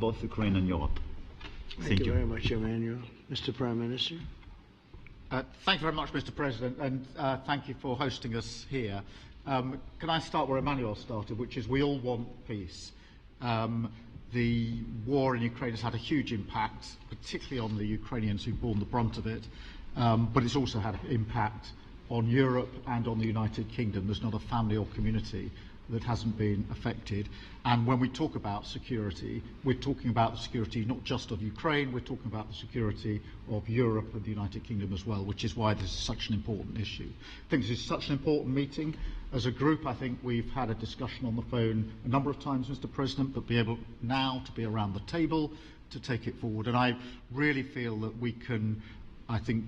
both Ukraine and Europe. Thank you very much, Emmanuel. Mr. Prime Minister. Thank you very much, Mr. President, and thank you for hosting us here. Can I start where Emmanuel started, which is we all want peace. The war in Ukraine has had a huge impact, particularly on the Ukrainians who've borne the brunt of it, but it's also had an impact on Europe and on the United Kingdom. There's not a family or community that hasn't been affected. And when we talk about security, we're talking about the security not just of Ukraine, we're talking about the security of Europe and the United Kingdom as well, which is why this is such an important issue. I think this is such an important meeting. As a group, I think we've had a discussion on the phone a number of times, Mr. President, but be able now to be around the table to take it forward. And I really feel that we can, I think,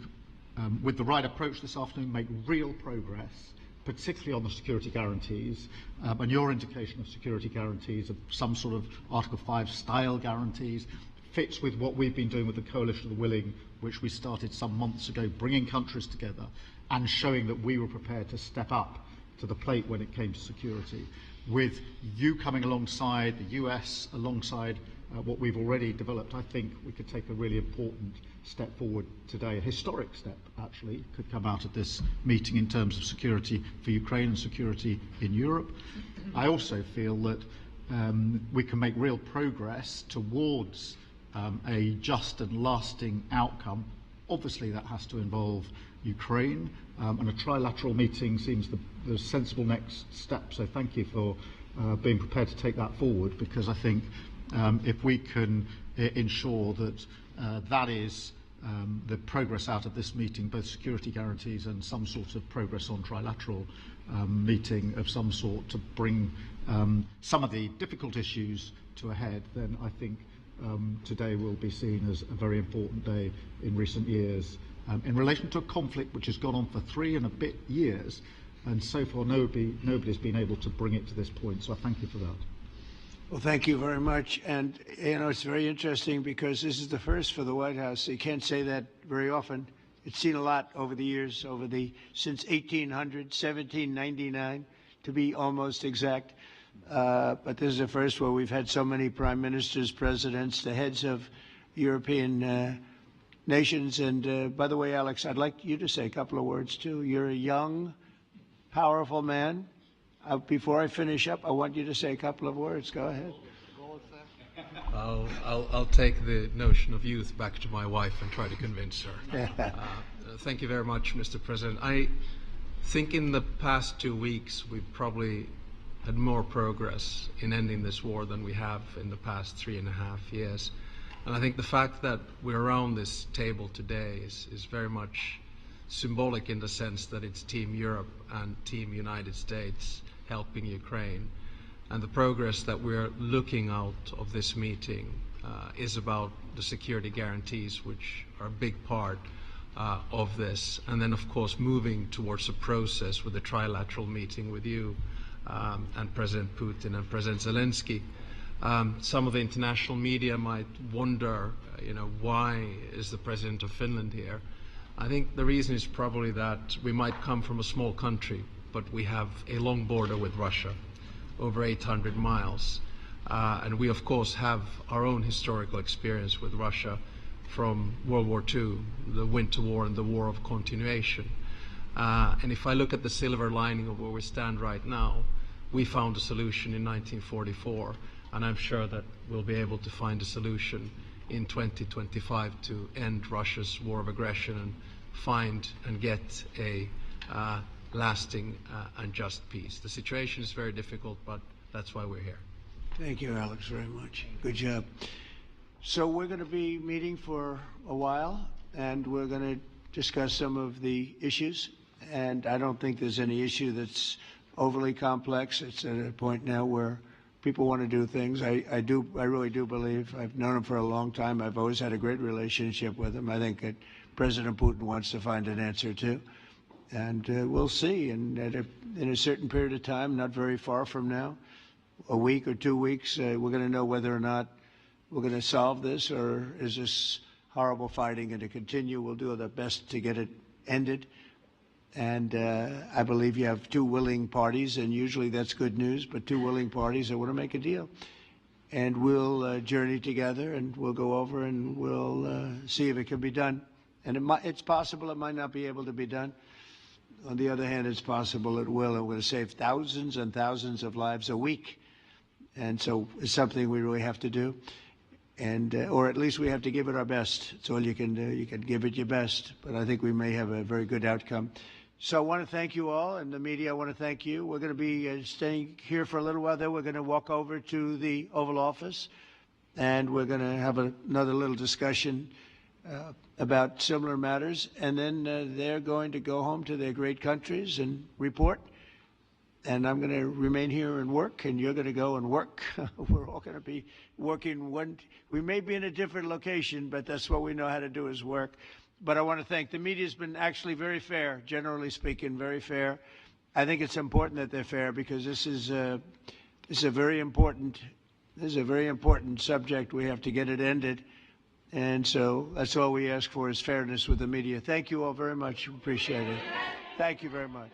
with the right approach this afternoon, make real progress, particularly on the security guarantees, and your indication of security guarantees of some sort of Article 5 style guarantees fits with what we've been doing with the Coalition of the Willing, which we started some months ago, bringing countries together and showing that we were prepared to step up to the plate when it came to security. With you coming alongside, the US alongside what we've already developed, I think we could take a really important step forward today. A historic step, actually, could come out of this meeting in terms of security for Ukraine and security in Europe. I also feel that we can make real progress towards a just and lasting outcome. Obviously, that has to involve Ukraine, and a trilateral meeting seems the sensible next step. So thank you for being prepared to take that forward, because I think if we can ensure that that is the progress out of this meeting, both security guarantees and some sort of progress on trilateral meeting of some sort to bring some of the difficult issues to a head, then I think today will be seen as a very important day in recent years in relation to a conflict which has gone on for 3 and a bit years, and so far nobody's been able to bring it to this point. So I thank you for that. Well, thank you very much. And, you know, it's very interesting because this is the first for the White House. You can't say that very often. It's seen a lot over the years, since 1800, 1799, to be almost exact. But this is the first where we've had so many prime ministers, presidents, the heads of European nations. And by the way, Alex, I'd like you to say a couple of words, too. You're a young, powerful man. Before I finish up, I want you to say a couple of words. Go ahead. I'll take the notion of youth back to my wife and try to convince her. Thank you very much, Mr. President. I think in the past 2 weeks, we've probably had more progress in ending this war than we have in the past 3.5 years. And I think the fact that we're around this table today is very much symbolic in the sense that it's Team Europe and Team United States helping Ukraine. And the progress that we're looking out of this meeting is about the security guarantees, which are a big part of this. And then, of course, moving towards a process with a trilateral meeting with you and President Putin and President Zelensky. Some of the international media might wonder, why is the President of Finland here? I think the reason is probably that we might come from a small country, but we have a long border with Russia, over 800 miles. And we, of course, have our own historical experience with Russia from World War II, the Winter War and the War of Continuation. And if I look at the silver lining of where we stand right now, we found a solution in 1944, and I'm sure that we'll be able to find a solution in 2025 to end Russia's war of aggression and find and get a lasting and just peace. The situation is very difficult, but that's why we're here. Thank you, Alex, very much. Good job. So we're going to be meeting for a while, and we're going to discuss some of the issues. And I don't think there's any issue that's overly complex. It's at a point now where people want to do things. I really do believe, I've known him for a long time. I've always had a great relationship with him. I think that President Putin wants to find an answer too. And we'll see. And in a certain period of time, not very far from now, a week or 2 weeks, we're going to know whether or not we're going to solve this, or is this horrible fighting going to continue? We'll do our best to get it ended. And I believe you have two willing parties, and usually that's good news, but two willing parties that want to make a deal. and we'll journey together, and we'll go over and we'll see if it can be done. And it's possible it might not be able to be done. On the other hand, it's possible it will. And we're going to save thousands and thousands of lives a week. And so it's something we really have to do. And, or at least we have to give it our best. It's all you can do. You can give it your best. But I think we may have a very good outcome. So I want to thank you all, and the media, I want to thank you. We're going to be staying here for a little while. Then we're going to walk over to the Oval Office, and we're going to have another little discussion about similar matters. And then they're going to go home to their great countries and report. And I'm going to remain here and work, and you're going to go and work. We're all going to be working. We may be in a different location, but that's what we know how to do, is work. But I want to thank the media. Has been actually very fair, generally speaking, very fair. I think it's important that they're fair, because this is a very important subject. We have to get it ended, and so that's all we ask for, is fairness with the media. Thank you all very much. Appreciate it. Thank you very much.